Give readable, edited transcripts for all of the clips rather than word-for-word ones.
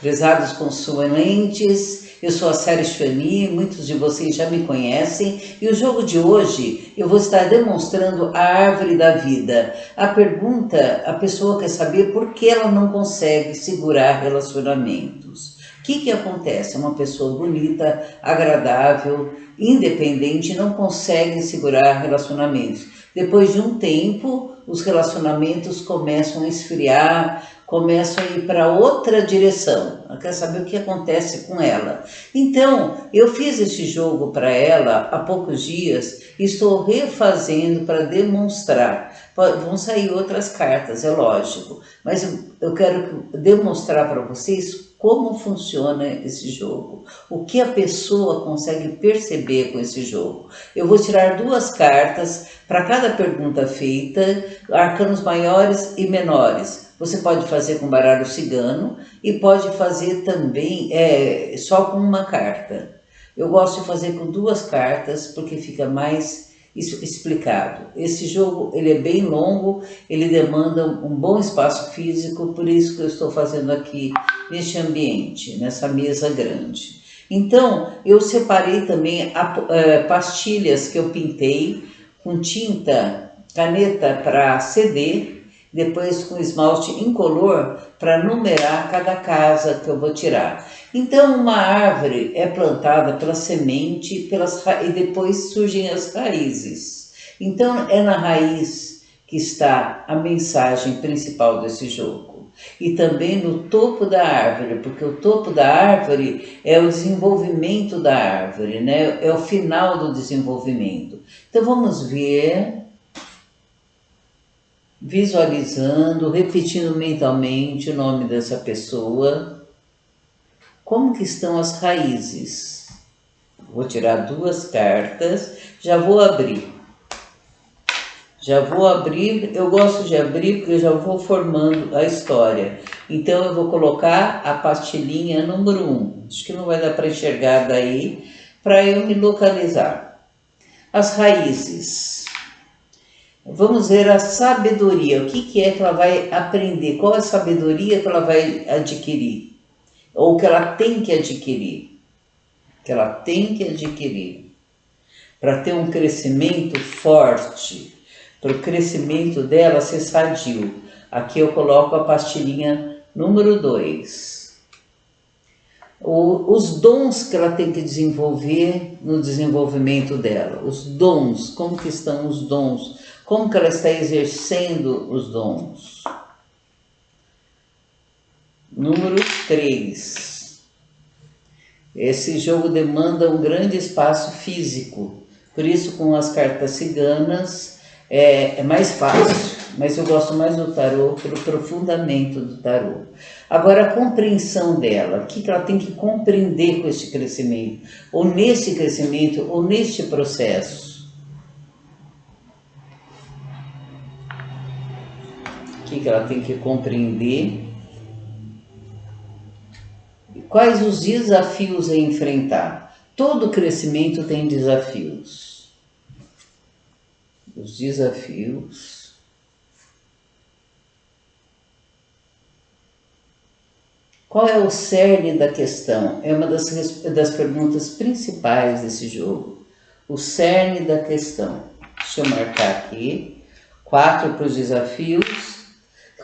Prezados consulentes, eu sou a Sara Schwani, muitos de vocês já me conhecem, e o jogo de hoje eu vou estar demonstrando a árvore da vida. A pergunta, a pessoa quer saber por que ela não consegue segurar relacionamentos. O que acontece? Uma pessoa bonita, agradável, independente, não consegue segurar relacionamentos. Depois de um tempo, os relacionamentos começam a esfriar, começam a ir para outra direção. Ela quer saber o que acontece com ela. Então, eu fiz esse jogo para ela há poucos dias e estou refazendo para demonstrar. Vão sair outras cartas, é lógico, mas eu quero demonstrar para vocês como funciona esse jogo, o que a pessoa consegue perceber com esse jogo. Eu vou tirar duas cartas para cada pergunta feita, arcanos maiores e menores. Você pode fazer com baralho cigano e pode fazer também só com uma carta. Eu gosto de fazer com duas cartas porque fica mais explicado. Esse jogo ele é bem longo, ele demanda um bom espaço físico, por isso que eu estou fazendo aqui neste ambiente, nessa mesa grande. Então, eu separei também pastilhas que eu pintei com tinta, caneta para CD, depois com esmalte incolor para numerar cada casa que eu vou tirar. Então, uma árvore é plantada pela semente e depois surgem as raízes. Então, é na raiz que está a mensagem principal desse jogo. E também no topo da árvore, porque o topo da árvore é o desenvolvimento da árvore, né? É o final do desenvolvimento. Então, vamos ver, visualizando, repetindo mentalmente o nome dessa pessoa. Como que estão as raízes? Vou tirar duas cartas, já vou abrir. Eu gosto de abrir porque eu já vou formando a história. Então eu vou colocar a pastilhinha número 1. Acho que não vai dar para enxergar daí, para eu me localizar. As raízes. Vamos ver a sabedoria. O que é que ela vai aprender? Qual é a sabedoria que ela vai adquirir? Ou que ela tem que adquirir? Para ter um crescimento forte, para o crescimento dela ser sadio. Aqui eu coloco a pastilhinha número 2. Os dons que ela tem que desenvolver no desenvolvimento dela. Os dons, como que estão os dons? Como que ela está exercendo os dons? Número 3. Esse jogo demanda um grande espaço físico, por isso com as cartas ciganas é mais fácil, mas eu gosto mais do tarô pelo aprofundamento do tarô. Agora a compreensão dela, o que ela tem que compreender com este crescimento, ou nesse crescimento, ou neste processo. O que ela tem que compreender. Quais os desafios a enfrentar? Todo crescimento tem desafios. Os desafios. Qual é o cerne da questão? É uma das perguntas principais desse jogo. O cerne da questão. Deixa eu marcar aqui. 4 para os desafios,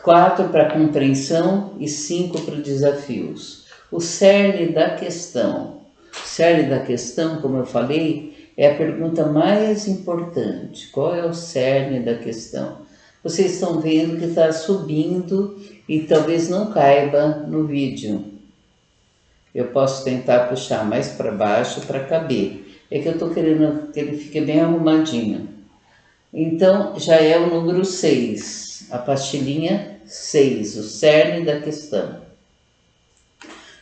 4 para a compreensão e 5 para os desafios. O cerne da questão. O cerne da questão, como eu falei, é a pergunta mais importante. Qual é o cerne da questão? Vocês estão vendo que está subindo e talvez não caiba no vídeo. Eu posso tentar puxar mais para baixo para caber. É que eu estou querendo que ele fique bem arrumadinho. Então, já é o número 6. A pastilhinha 6, o cerne da questão.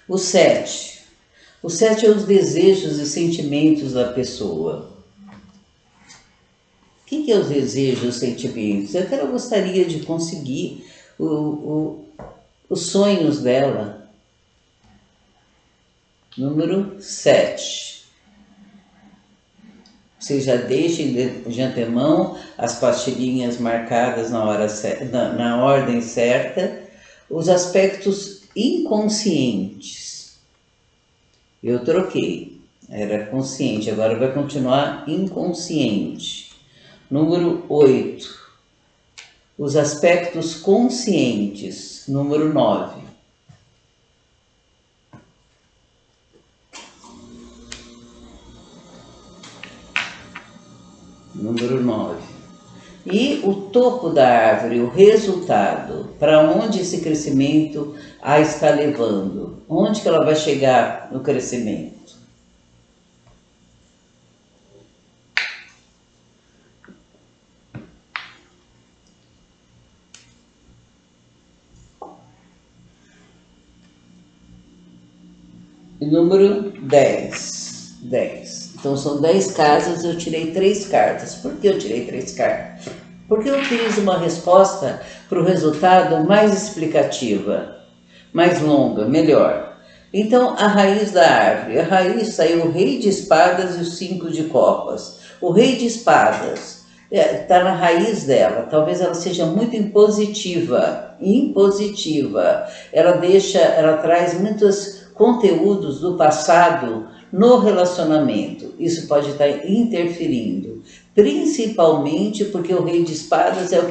O 7. O 7 é os desejos e sentimentos da pessoa. O que é os desejos e sentimentos? É que ela gostaria de conseguir os sonhos dela. Número 7. Vocês já deixem de antemão as pastilhinhas marcadas na ordem certa. Os aspectos inconscientes. Eu troquei, era consciente, agora vai continuar inconsciente. Número 8, os aspectos conscientes. Número 9. Número 9. E o topo da árvore, o resultado, para onde esse crescimento a está levando? Onde que ela vai chegar no crescimento? E número 10. 10. Então são 10 casas, eu tirei 3 cartas. Por que eu tirei 3 cartas? Porque eu fiz uma resposta para o resultado mais explicativa, mais longa, melhor. Então, a raiz da árvore. A raiz saiu o rei de espadas e o 5 de copas. O rei de espadas está na raiz dela. Talvez ela seja muito impositiva. Impositiva. Ela traz muitos conteúdos do passado no relacionamento. Isso pode estar interferindo. Principalmente porque o rei de espadas é o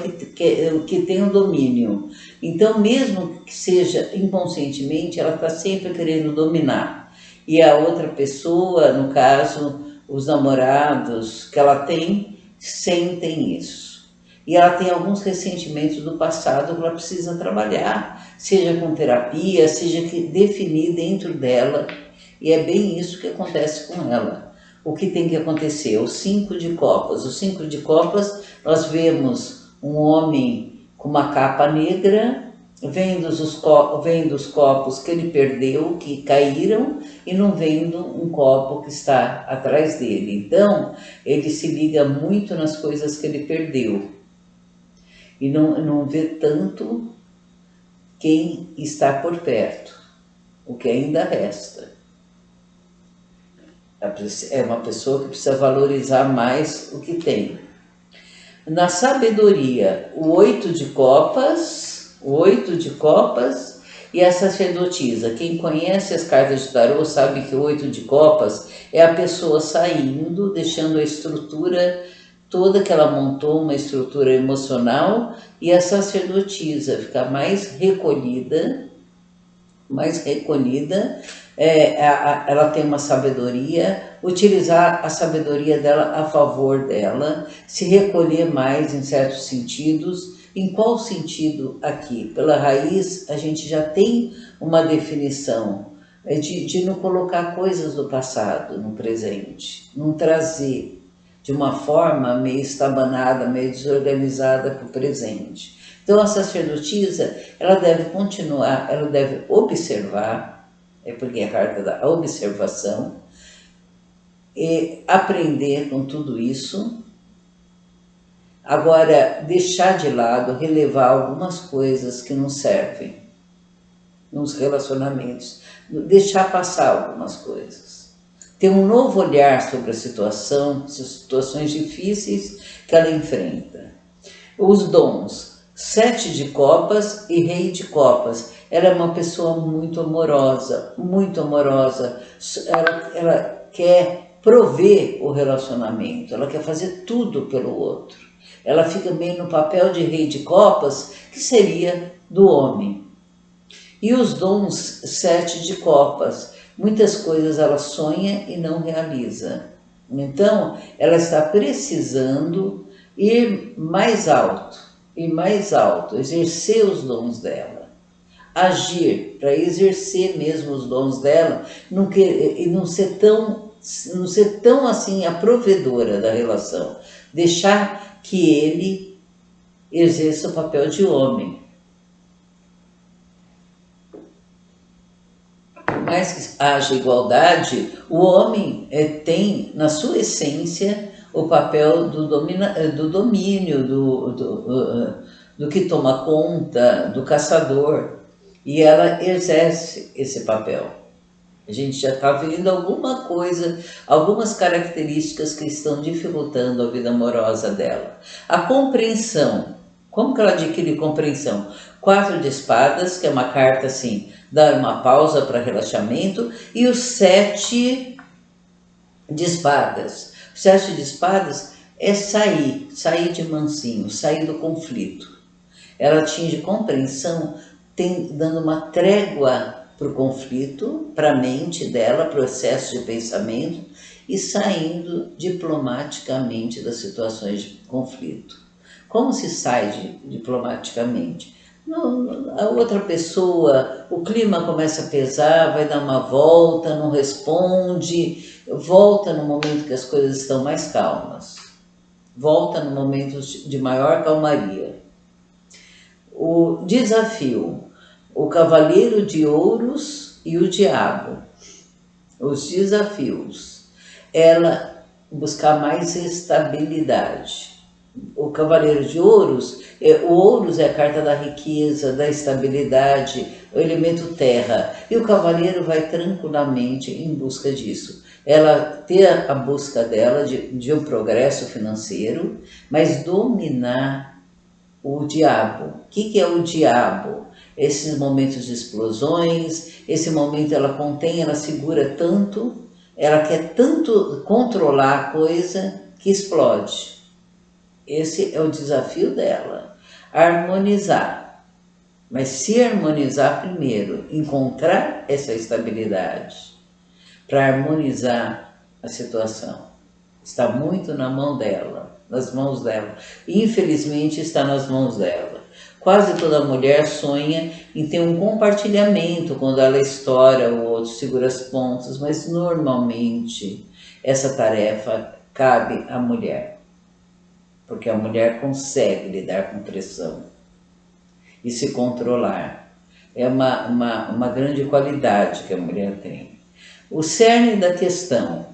que tem o domínio. Então, mesmo que seja inconscientemente, ela está sempre querendo dominar. E a outra pessoa, no caso, os namorados que ela tem, sentem isso. E ela tem alguns ressentimentos do passado que ela precisa trabalhar, seja com terapia, seja que definir dentro dela. E é bem isso que acontece com ela. O que tem que acontecer? O 5 de copas. O 5 de copas, nós vemos um homem com uma capa negra, vendo os copos que ele perdeu, que caíram, e não vendo um copo que está atrás dele. Então, ele se liga muito nas coisas que ele perdeu. E não vê tanto quem está por perto, o que ainda resta. É uma pessoa que precisa valorizar mais o que tem. Na sabedoria, o 8 de copas e a sacerdotisa. Quem conhece as cartas de tarô sabe que o 8 de copas é a pessoa saindo, deixando a estrutura toda que ela montou, uma estrutura emocional, e a sacerdotisa fica mais recolhida, ela tem uma sabedoria, utilizar a sabedoria dela a favor dela, se recolher mais em certos sentidos. Em qual sentido aqui? Pela raiz, a gente já tem uma definição de não colocar coisas do passado no presente, não trazer de uma forma meio estabanada, meio desorganizada para o presente. Então, a sacerdotisa, ela deve continuar, ela deve observar, porque é a carta da observação, e aprender com tudo isso. Agora, deixar de lado, relevar algumas coisas que não servem nos relacionamentos, deixar passar algumas coisas. Ter um novo olhar sobre a situação, as situações difíceis que ela enfrenta. Os dons, 7 de copas e rei de copas. Ela é uma pessoa muito amorosa, muito amorosa. Ela quer prover o relacionamento, ela quer fazer tudo pelo outro. Ela fica meio no papel de rei de copas, que seria do homem. E os dons, 7 de copas. Muitas coisas ela sonha e não realiza. Então, ela está precisando ir mais alto, exercer os dons dela. Agir para exercer mesmo os dons dela e não ser tão assim a provedora da relação. Deixar que ele exerça o papel de homem. Por mais que haja igualdade, o homem tem na sua essência o papel do domínio, do que toma conta, do caçador, e ela exerce esse papel. A gente já está vendo alguma coisa, algumas características que estão dificultando a vida amorosa dela. A compreensão. Como que ela adquire compreensão? 4 de espadas, que é uma carta assim, dar uma pausa para relaxamento, e o 7 de espadas. O 7 de espadas é sair de mansinho, sair do conflito. Ela atinge compreensão, dando uma trégua para o conflito, para a mente dela, para o excesso de pensamento, e saindo diplomaticamente das situações de conflito. Como se sai diplomaticamente? A outra pessoa, o clima começa a pesar, vai dar uma volta, não responde, volta no momento que as coisas estão mais calmas, volta no momento de maior calmaria. O desafio, o cavaleiro de ouros e o diabo. Os desafios, ela buscar mais estabilidade. O cavaleiro de ouros, o ouros é a carta da riqueza, da estabilidade, o elemento terra. E o cavaleiro vai tranquilamente em busca disso. Ela ter a busca dela de um progresso financeiro, mas dominar o diabo. O que é o diabo? Esses momentos de explosões, esse momento ela contém, ela segura tanto, ela quer tanto controlar a coisa que explode. Esse é o desafio dela, harmonizar. Mas se harmonizar primeiro, encontrar essa estabilidade para harmonizar a situação. Está muito na mão dela, nas mãos dela. Infelizmente está nas mãos dela. Quase toda mulher sonha em ter um compartilhamento quando ela estoura, o outro segura as pontas, mas normalmente essa tarefa cabe à mulher, porque a mulher consegue lidar com pressão e se controlar. É uma grande qualidade que a mulher tem. O cerne da questão,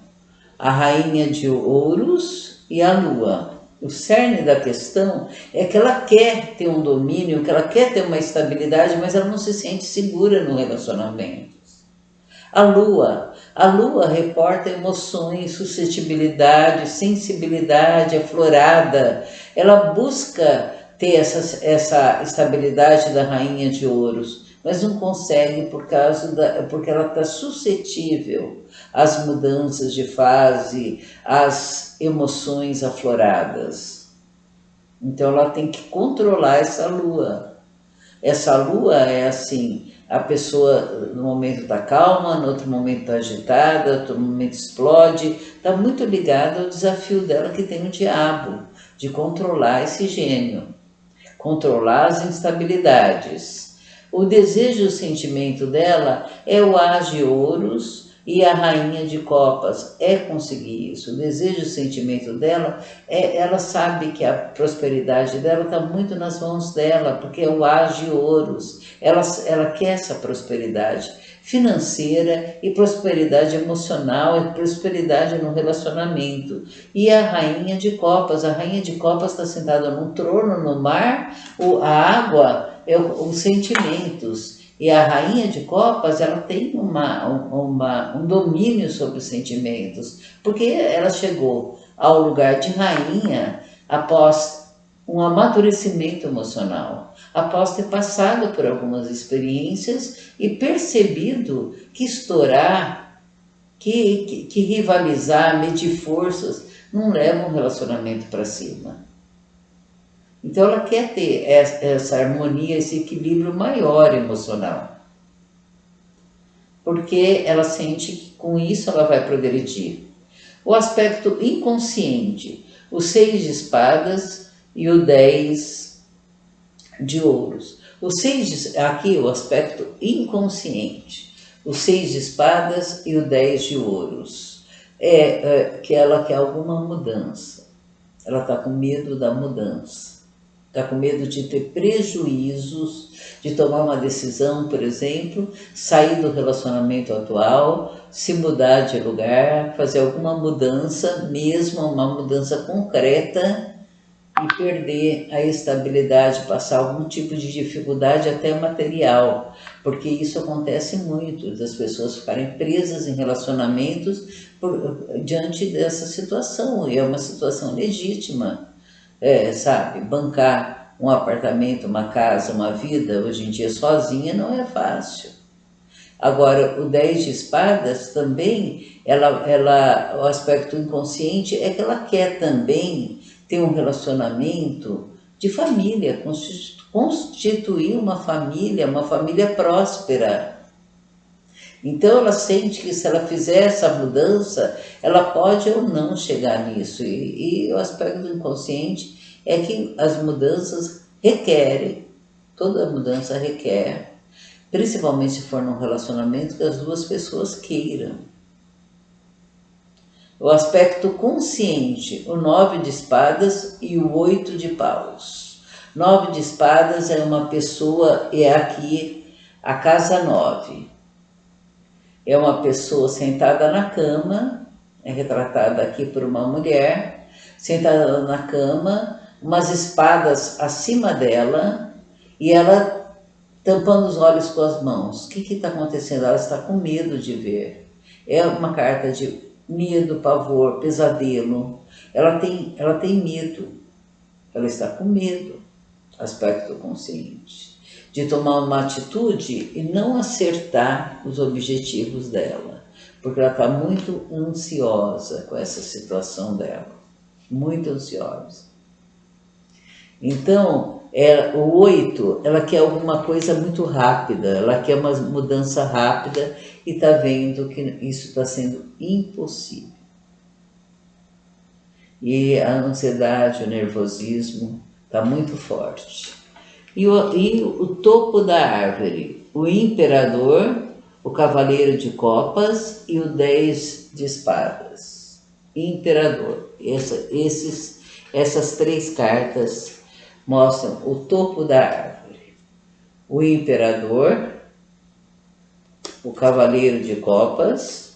a rainha de ouros e a lua. O cerne da questão é que ela quer ter um domínio, que ela quer ter uma estabilidade, mas ela não se sente segura no relacionamento. A lua reporta emoções, suscetibilidade, sensibilidade aflorada. Ela busca ter essa estabilidade da rainha de ouros, mas não consegue porque ela está suscetível às mudanças de fase, às emoções afloradas. Então ela tem que controlar essa lua. Essa lua é assim, a pessoa no momento está calma, no outro momento está agitada, no outro momento explode, está muito ligada ao desafio dela que tem o diabo, de controlar esse gênio, controlar as instabilidades. O desejo e o sentimento dela é o as de ouros e a rainha de copas, é conseguir isso. O desejo e o sentimento dela, ela sabe que a prosperidade dela está muito nas mãos dela, porque é o as de ouros. Ela quer essa prosperidade financeira e prosperidade emocional e prosperidade no relacionamento. E a rainha de copas está sentada num trono no mar, a água é os sentimentos. E a rainha de copas, ela tem um domínio sobre os sentimentos, porque ela chegou ao lugar de rainha após um amadurecimento emocional, após ter passado por algumas experiências e percebido que estourar, que rivalizar, medir forças, não leva um relacionamento para cima. Então ela quer ter essa harmonia, esse equilíbrio maior emocional, porque ela sente que com isso ela vai progredir. O aspecto inconsciente, o 6 de espadas e o 10 de ouros. Aqui o aspecto inconsciente, o 6 de espadas e o 10 de ouros. Que ela quer alguma mudança, ela está com medo da mudança. Está com medo de ter prejuízos, de tomar uma decisão, por exemplo, sair do relacionamento atual, se mudar de lugar, fazer alguma mudança, mesmo uma mudança concreta, e perder a estabilidade, passar algum tipo de dificuldade até material, porque isso acontece muito, das pessoas ficarem presas em relacionamentos diante dessa situação, e é uma situação legítima. Sabe, bancar um apartamento, uma casa, uma vida, hoje em dia sozinha não é fácil. Agora, o 10 de espadas também, o aspecto inconsciente é que ela quer também ter um relacionamento de família, constituir uma família próspera. Então ela sente que se ela fizer essa mudança, ela pode ou não chegar nisso. E o aspecto do inconsciente é que as mudanças requerem, toda mudança requer, principalmente se for num relacionamento que as duas pessoas queiram. O aspecto consciente, o 9 de espadas e o 8 de paus. 9 de espadas é uma pessoa, é aqui a casa 9. É uma pessoa sentada na cama, é retratada aqui por uma mulher, sentada na cama, umas espadas acima dela e ela tampando os olhos com as mãos. O que está acontecendo? Ela está com medo de ver. É uma carta de medo, pavor, pesadelo. Ela tem medo. Ela está com medo, aspecto consciente, de tomar uma atitude e não acertar os objetivos dela, porque ela está muito ansiosa com essa situação dela, muito ansiosa. Então, o 8, ela quer alguma coisa muito rápida, ela quer uma mudança rápida e está vendo que isso está sendo impossível. E a ansiedade, o nervosismo está muito forte. E o topo da árvore, o imperador, o cavaleiro de copas e o 10 de espadas. Imperador. Essas três cartas mostram o topo da árvore. O imperador, o cavaleiro de copas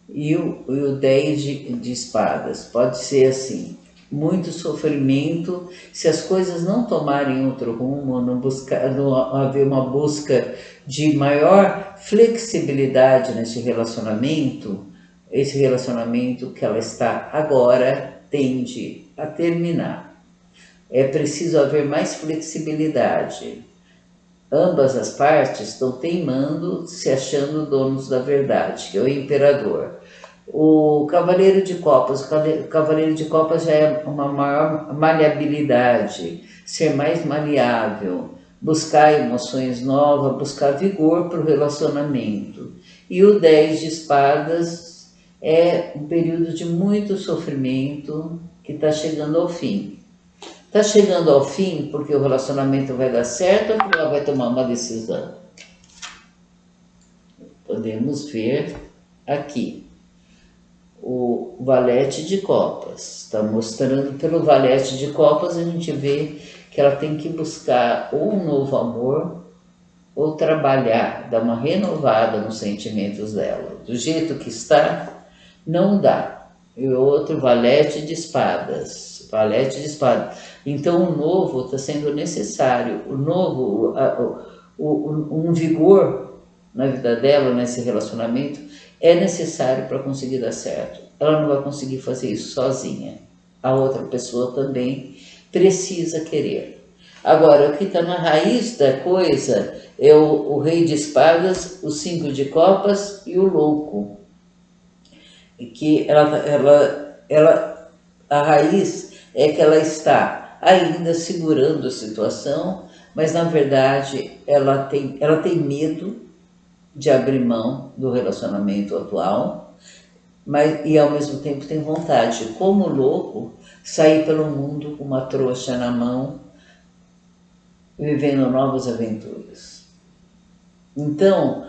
e o 10 de espadas. Pode ser assim, muito sofrimento, se as coisas não tomarem outro rumo, não haver uma busca de maior flexibilidade nesse relacionamento, esse relacionamento que ela está agora tende a terminar. É preciso haver mais flexibilidade. Ambas as partes estão teimando, se achando donos da verdade, que é o imperador. O cavaleiro de copas, o cavaleiro de copas já é uma maior maleabilidade, ser mais maleável, buscar emoções novas, buscar vigor para o relacionamento. E o 10 de espadas é um período de muito sofrimento que está chegando ao fim. Está chegando ao fim porque o relacionamento vai dar certo ou porque ela vai tomar uma decisão? Podemos ver aqui o valete de copas. Está mostrando pelo valete de copas, a gente vê que ela tem que buscar ou um novo amor ou trabalhar, dar uma renovada nos sentimentos dela. Do jeito que está, não dá. E o outro, valete de espadas. Valete de espadas. Então o novo está sendo necessário. O novo, um vigor na vida dela, nesse relacionamento, é necessário para conseguir dar certo. Ela não vai conseguir fazer isso sozinha. A outra pessoa também precisa querer. Agora, o que está na raiz da coisa é o rei de espadas, o 5 de copas e o louco. E que a raiz é que ela está ainda segurando a situação, mas na verdade ela tem medo de abrir mão do relacionamento atual, e ao mesmo tempo tem vontade, como louco, sair pelo mundo com uma trouxa na mão, vivendo novas aventuras. Então,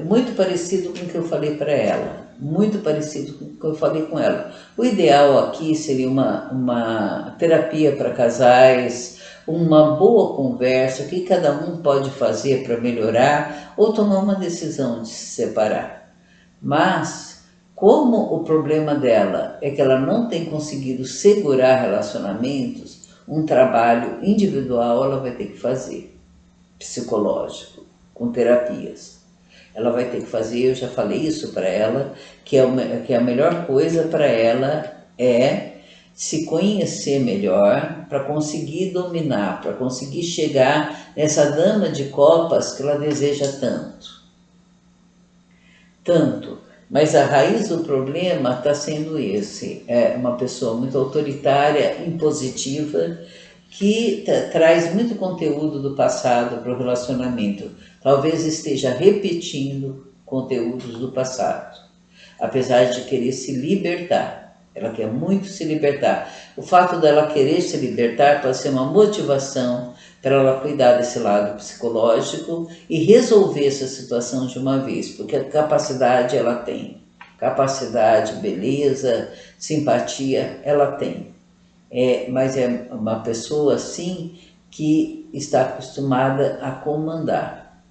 muito parecido com o que eu falei para ela, muito parecido com o que eu falei com ela. O ideal aqui seria uma terapia para casais, uma boa conversa, o que cada um pode fazer para melhorar ou tomar uma decisão de se separar. Mas, como o problema dela é que ela não tem conseguido segurar relacionamentos, um trabalho individual ela vai ter que fazer, psicológico, com terapias. Ela vai ter que fazer, eu já falei isso para ela, que a melhor coisa para ela é se conhecer melhor para conseguir dominar, para conseguir chegar nessa dama de copas que ela deseja tanto. Tanto. Mas a raiz do problema está sendo esse. É uma pessoa muito autoritária, impositiva, que traz muito conteúdo do passado para o relacionamento. Talvez esteja repetindo conteúdos do passado, apesar de querer se libertar. Ela quer muito se libertar. O fato dela querer se libertar pode ser uma motivação para ela cuidar desse lado psicológico e resolver essa situação de uma vez, porque a capacidade ela tem. Capacidade, beleza, simpatia, ela tem. Mas é uma pessoa, assim, que está acostumada a comandar.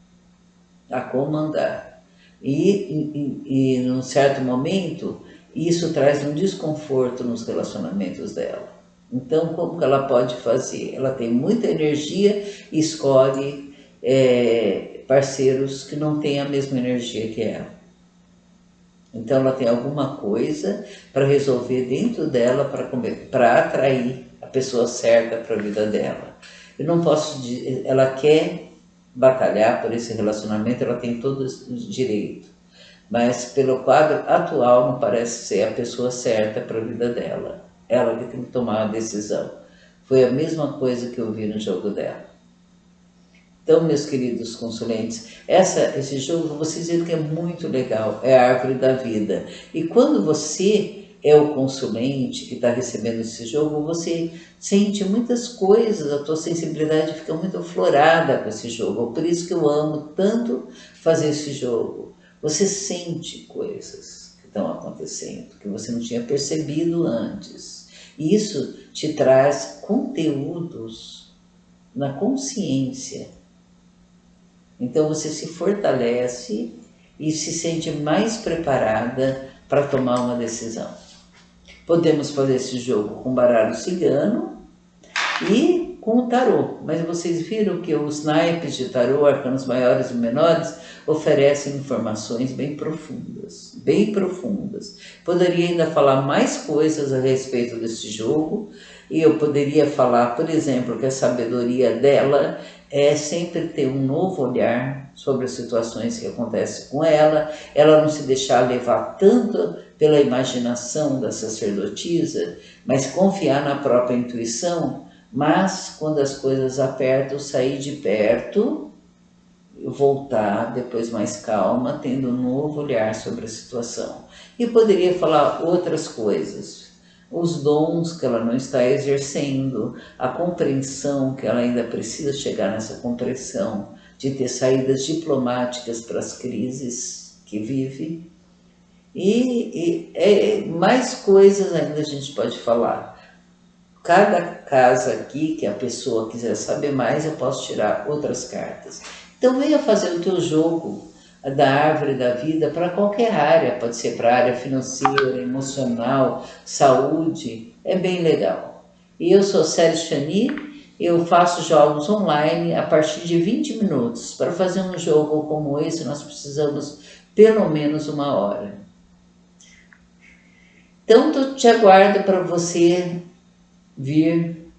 A comandar. E num certo momento, isso traz um desconforto nos relacionamentos dela. Então, como que ela pode fazer? Ela tem muita energia e escolhe parceiros que não têm a mesma energia que ela. Então, ela tem alguma coisa para resolver dentro dela para atrair a pessoa certa para a vida dela. Eu não posso dizer, ela quer batalhar por esse relacionamento, ela tem todo o direito. Mas pelo quadro atual não parece ser a pessoa certa para a vida dela. Ela que tem que tomar a decisão. Foi a mesma coisa que eu vi no jogo dela. Então, meus queridos consulentes, esse jogo, vocês viram que é muito legal, é a árvore da vida. E quando você é o consulente que está recebendo esse jogo, você sente muitas coisas, a tua sensibilidade fica muito aflorada com esse jogo. Por isso que eu amo tanto fazer esse jogo. Você sente coisas que estão acontecendo, que você não tinha percebido antes. E isso te traz conteúdos na consciência. Então você se fortalece e se sente mais preparada para tomar uma decisão. Podemos fazer esse jogo com baralho cigano e com o tarô, mas vocês viram que os naipes de tarô, arcanos maiores e menores, oferecem informações bem profundas, bem profundas. Poderia ainda falar mais coisas a respeito desse jogo, e eu poderia falar, por exemplo, que a sabedoria dela é sempre ter um novo olhar sobre as situações que acontecem com ela não se deixar levar tanto pela imaginação da sacerdotisa, mas confiar na própria intuição, mas quando as coisas apertam, sair de perto, voltar depois mais calma, tendo um novo olhar sobre a situação. E poderia falar outras coisas, os dons que ela não está exercendo, a compreensão que ela ainda precisa chegar nessa compreensão, de ter saídas diplomáticas para as crises que vive. E mais coisas ainda a gente pode falar. Cada casa aqui que a pessoa quiser saber mais, eu posso tirar outras cartas. Então venha fazer o teu jogo da árvore da vida para qualquer área, pode ser para a área financeira, emocional, saúde, é bem legal. E eu sou Célia Chani, eu faço jogos online a partir de 20 minutos. Para fazer um jogo como esse, nós precisamos pelo menos 1 hora. Então, eu te aguardo para você vir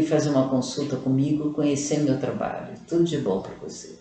fazer uma consulta comigo, conhecer meu trabalho. Tudo de bom para você.